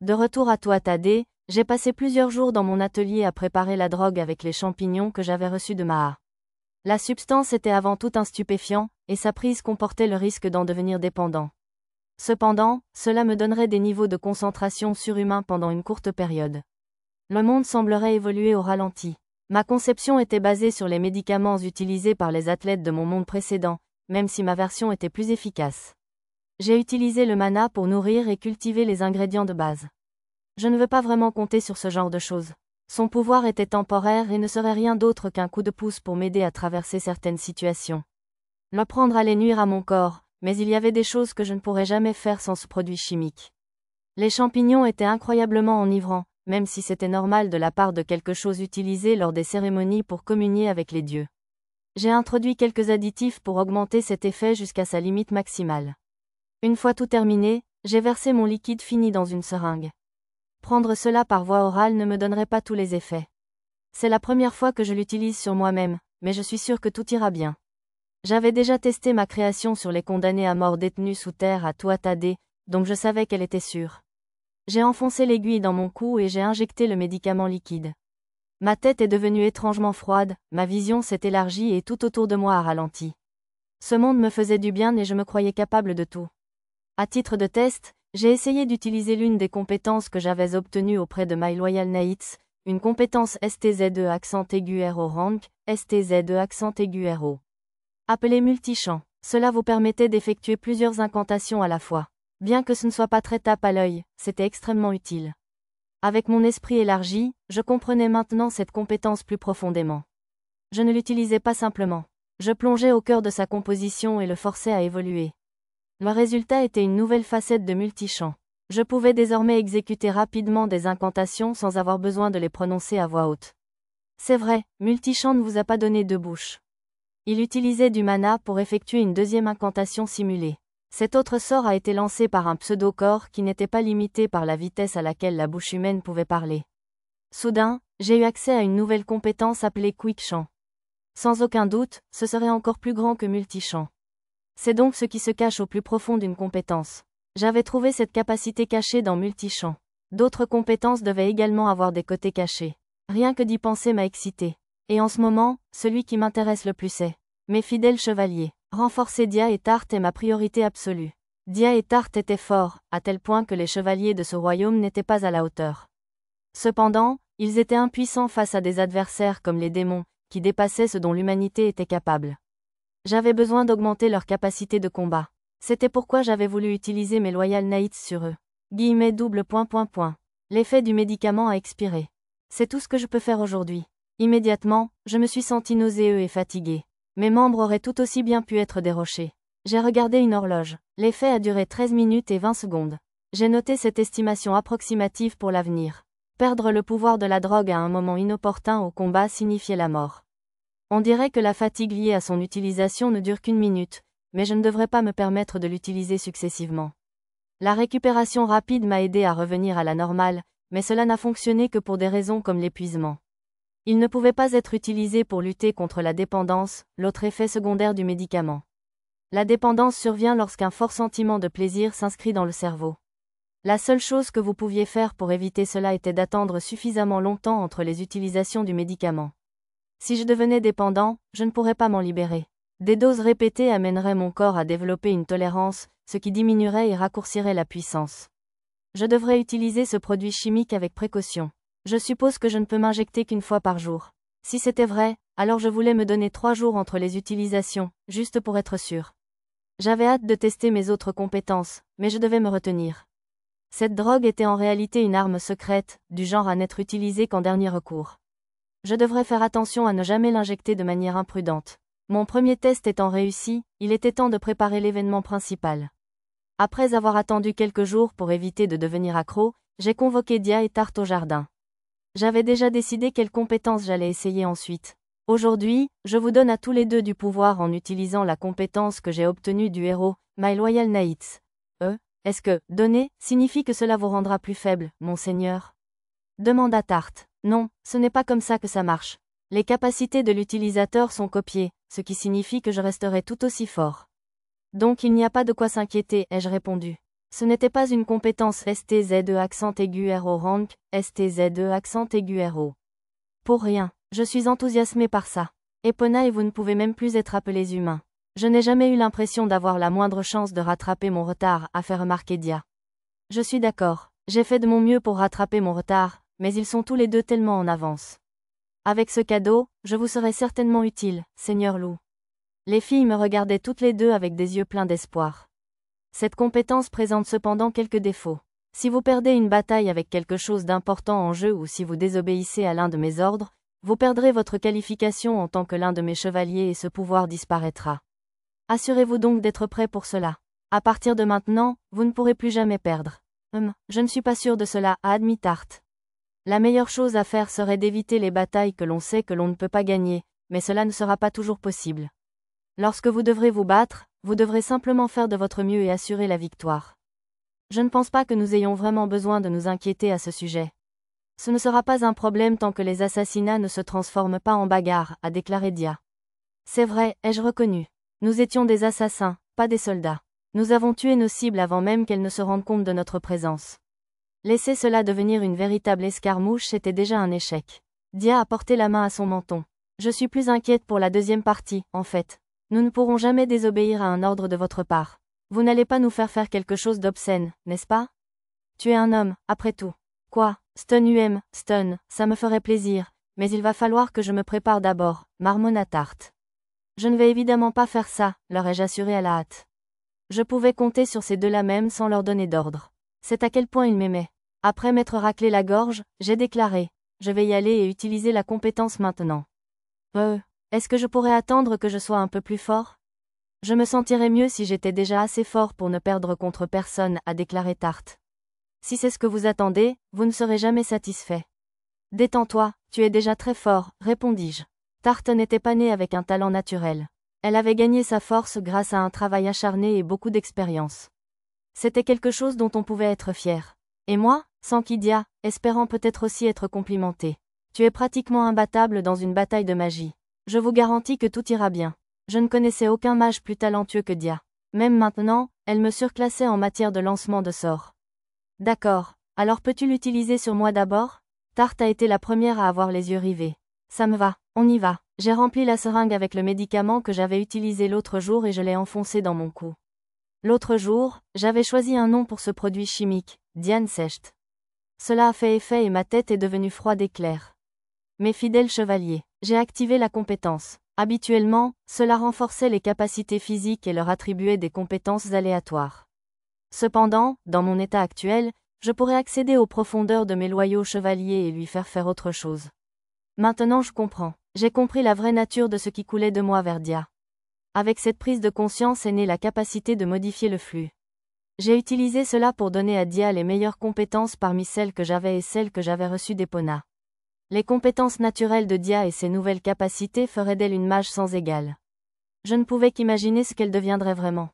De retour à Tuatha-Dé, j'ai passé plusieurs jours dans mon atelier à préparer la drogue avec les champignons que j'avais reçus de Maha. La substance était avant tout un stupéfiant, et sa prise comportait le risque d'en devenir dépendant. Cependant, cela me donnerait des niveaux de concentration surhumains pendant une courte période. Le monde semblerait évoluer au ralenti. Ma conception était basée sur les médicaments utilisés par les athlètes de mon monde précédent, même si ma version était plus efficace. J'ai utilisé le mana pour nourrir et cultiver les ingrédients de base. Je ne veux pas vraiment compter sur ce genre de choses. Son pouvoir était temporaire et ne serait rien d'autre qu'un coup de pouce pour m'aider à traverser certaines situations. Le prendre allait nuire à mon corps, mais il y avait des choses que je ne pourrais jamais faire sans ce produit chimique. Les champignons étaient incroyablement enivrants, même si c'était normal de la part de quelque chose utilisé lors des cérémonies pour communier avec les dieux. J'ai introduit quelques additifs pour augmenter cet effet jusqu'à sa limite maximale. Une fois tout terminé, j'ai versé mon liquide fini dans une seringue. Prendre cela par voie orale ne me donnerait pas tous les effets. C'est la première fois que je l'utilise sur moi-même, mais je suis sûre que tout ira bien. J'avais déjà testé ma création sur les condamnés à mort détenus sous terre à Tuatha-Dé, donc je savais qu'elle était sûre. J'ai enfoncé l'aiguille dans mon cou et j'ai injecté le médicament liquide. Ma tête est devenue étrangement froide, ma vision s'est élargie et tout autour de moi a ralenti. Ce monde me faisait du bien et je me croyais capable de tout. À titre de test, j'ai essayé d'utiliser l'une des compétences que j'avais obtenues auprès de My Loyal Knights, une compétence STZE accent aigu RO rank, STZE accent aigu RO. Appelée multichamp, cela vous permettait d'effectuer plusieurs incantations à la fois. Bien que ce ne soit pas très tape à l'œil, c'était extrêmement utile. Avec mon esprit élargi, je comprenais maintenant cette compétence plus profondément. Je ne l'utilisais pas simplement. Je plongeais au cœur de sa composition et le forçais à évoluer. Le résultat était une nouvelle facette de multichamp. Je pouvais désormais exécuter rapidement des incantations sans avoir besoin de les prononcer à voix haute. C'est vrai, multichamp ne vous a pas donné deux bouches. Il utilisait du mana pour effectuer une deuxième incantation simulée. Cet autre sort a été lancé par un pseudo-corps qui n'était pas limité par la vitesse à laquelle la bouche humaine pouvait parler. Soudain, j'ai eu accès à une nouvelle compétence appelée Quick Chant. Sans aucun doute, ce serait encore plus grand que multichamp. C'est donc ce qui se cache au plus profond d'une compétence. J'avais trouvé cette capacité cachée dans multichamp. D'autres compétences devaient également avoir des côtés cachés. Rien que d'y penser m'a excité. Et en ce moment, celui qui m'intéresse le plus est mes fidèles chevaliers. Renforcer Dia et Tarte est ma priorité absolue. Dia et Tarte étaient forts, à tel point que les chevaliers de ce royaume n'étaient pas à la hauteur. Cependant, ils étaient impuissants face à des adversaires comme les démons, qui dépassaient ce dont l'humanité était capable. J'avais besoin d'augmenter leur capacité de combat. C'était pourquoi j'avais voulu utiliser mes Loyal Knights sur eux. L'effet du médicament a expiré. C'est tout ce que je peux faire aujourd'hui. Immédiatement, je me suis senti nauséeux et fatigué. Mes membres auraient tout aussi bien pu être des rochers. J'ai regardé une horloge. L'effet a duré 13 minutes et 20 secondes. J'ai noté cette estimation approximative pour l'avenir. Perdre le pouvoir de la drogue à un moment inopportun au combat signifiait la mort. On dirait que la fatigue liée à son utilisation ne dure qu'une minute, mais je ne devrais pas me permettre de l'utiliser successivement. La récupération rapide m'a aidé à revenir à la normale, mais cela n'a fonctionné que pour des raisons comme l'épuisement. Il ne pouvait pas être utilisé pour lutter contre la dépendance, l'autre effet secondaire du médicament. La dépendance survient lorsqu'un fort sentiment de plaisir s'inscrit dans le cerveau. La seule chose que vous pouviez faire pour éviter cela était d'attendre suffisamment longtemps entre les utilisations du médicament. Si je devenais dépendant, je ne pourrais pas m'en libérer. Des doses répétées amèneraient mon corps à développer une tolérance, ce qui diminuerait et raccourcirait la puissance. Je devrais utiliser ce produit chimique avec précaution. Je suppose que je ne peux m'injecter qu'une fois par jour. Si c'était vrai, alors je voulais me donner 3 jours entre les utilisations, juste pour être sûr. J'avais hâte de tester mes autres compétences, mais je devais me retenir. Cette drogue était en réalité une arme secrète, du genre à n'être utilisée qu'en dernier recours. Je devrais faire attention à ne jamais l'injecter de manière imprudente. Mon premier test étant réussi, il était temps de préparer l'événement principal. Après avoir attendu quelques jours pour éviter de devenir accro, j'ai convoqué Dia et Tarte au jardin. J'avais déjà décidé quelles compétences j'allais essayer ensuite. Aujourd'hui, je vous donne à tous les deux du pouvoir en utilisant la compétence que j'ai obtenue du héros, My Loyal Knights. Est-ce que « donner » signifie que cela vous rendra plus faible, monseigneur ? Demanda Tarte. Non, ce n'est pas comme ça que ça marche. Les capacités de l'utilisateur sont copiées, ce qui signifie que je resterai tout aussi fort. Donc il n'y a pas de quoi s'inquiéter, ai-je répondu. Ce n'était pas une compétence STZE accent aigu RO rank, STZE accent aigu RO. Pour rien, je suis enthousiasmé par ça. Epona et vous ne pouvez même plus être appelés humains. Je n'ai jamais eu l'impression d'avoir la moindre chance de rattraper mon retard, a fait remarquer Dia. Je suis d'accord, j'ai fait de mon mieux pour rattraper mon retard, mais ils sont tous les deux tellement en avance. Avec ce cadeau, je vous serai certainement utile, Seigneur Loup. Les filles me regardaient toutes les deux avec des yeux pleins d'espoir. Cette compétence présente cependant quelques défauts. Si vous perdez une bataille avec quelque chose d'important en jeu ou si vous désobéissez à l'un de mes ordres, vous perdrez votre qualification en tant que l'un de mes chevaliers et ce pouvoir disparaîtra. Assurez-vous donc d'être prêt pour cela. À partir de maintenant, vous ne pourrez plus jamais perdre. Je ne suis pas sûr de cela, a admis Tarte. La meilleure chose à faire serait d'éviter les batailles que l'on sait que l'on ne peut pas gagner, mais cela ne sera pas toujours possible. Lorsque vous devrez vous battre, vous devrez simplement faire de votre mieux et assurer la victoire. Je ne pense pas que nous ayons vraiment besoin de nous inquiéter à ce sujet. Ce ne sera pas un problème tant que les assassinats ne se transforment pas en bagarre, a déclaré Dia. C'est vrai, ai-je reconnu. Nous étions des assassins, pas des soldats. Nous avons tué nos cibles avant même qu'elles ne se rendent compte de notre présence. Laisser cela devenir une véritable escarmouche c'était déjà un échec. Dia a porté la main à son menton. Je suis plus inquiète pour la deuxième partie, en fait. Nous ne pourrons jamais désobéir à un ordre de votre part. Vous n'allez pas nous faire quelque chose d'obscène, n'est-ce pas? Tu es un homme, après tout. Quoi, Stun Stun, ça me ferait plaisir, mais il va falloir que je me prépare d'abord, marmonna Tarte. Je ne vais évidemment pas faire ça, leur ai-je assuré à la hâte. Je pouvais compter sur ces deux-là même sans leur donner d'ordre. C'est à quel point ils m'aimaient. Après m'être raclé la gorge, j'ai déclaré. Je vais y aller et utiliser la compétence maintenant. Est-ce que je pourrais attendre que je sois un peu plus fort? Je me sentirais mieux si j'étais déjà assez fort pour ne perdre contre personne, a déclaré Tarte. Si c'est ce que vous attendez, vous ne serez jamais satisfait. Détends-toi, tu es déjà très fort, répondis-je. Tarte n'était pas née avec un talent naturel. Elle avait gagné sa force grâce à un travail acharné et beaucoup d'expérience. C'était quelque chose dont on pouvait être fier. Et moi, Sankidia, espérant peut-être aussi être complimenté. Tu es pratiquement imbattable dans une bataille de magie. Je vous garantis que tout ira bien. Je ne connaissais aucun mage plus talentueux que Dia. Même maintenant, elle me surclassait en matière de lancement de sorts. D'accord, alors peux-tu l'utiliser sur moi d'abord? Tarte a été la première à avoir les yeux rivés. Ça me va, on y va. J'ai rempli la seringue avec le médicament que j'avais utilisé l'autre jour et je l'ai enfoncé dans mon cou. L'autre jour, j'avais choisi un nom pour ce produit chimique, Diane Secht. Cela a fait effet et ma tête est devenue froide et claire. Mes fidèles chevaliers, j'ai activé la compétence. Habituellement, cela renforçait les capacités physiques et leur attribuait des compétences aléatoires. Cependant, dans mon état actuel, je pourrais accéder aux profondeurs de mes loyaux chevaliers et lui faire autre chose. Maintenant je comprends. J'ai compris la vraie nature de ce qui coulait de moi vers Dia. Avec cette prise de conscience est née la capacité de modifier le flux. J'ai utilisé cela pour donner à Dia les meilleures compétences parmi celles que j'avais et celles que j'avais reçues d'Epona. Les compétences naturelles de Dia et ses nouvelles capacités feraient d'elle une mage sans égale. Je ne pouvais qu'imaginer ce qu'elle deviendrait vraiment.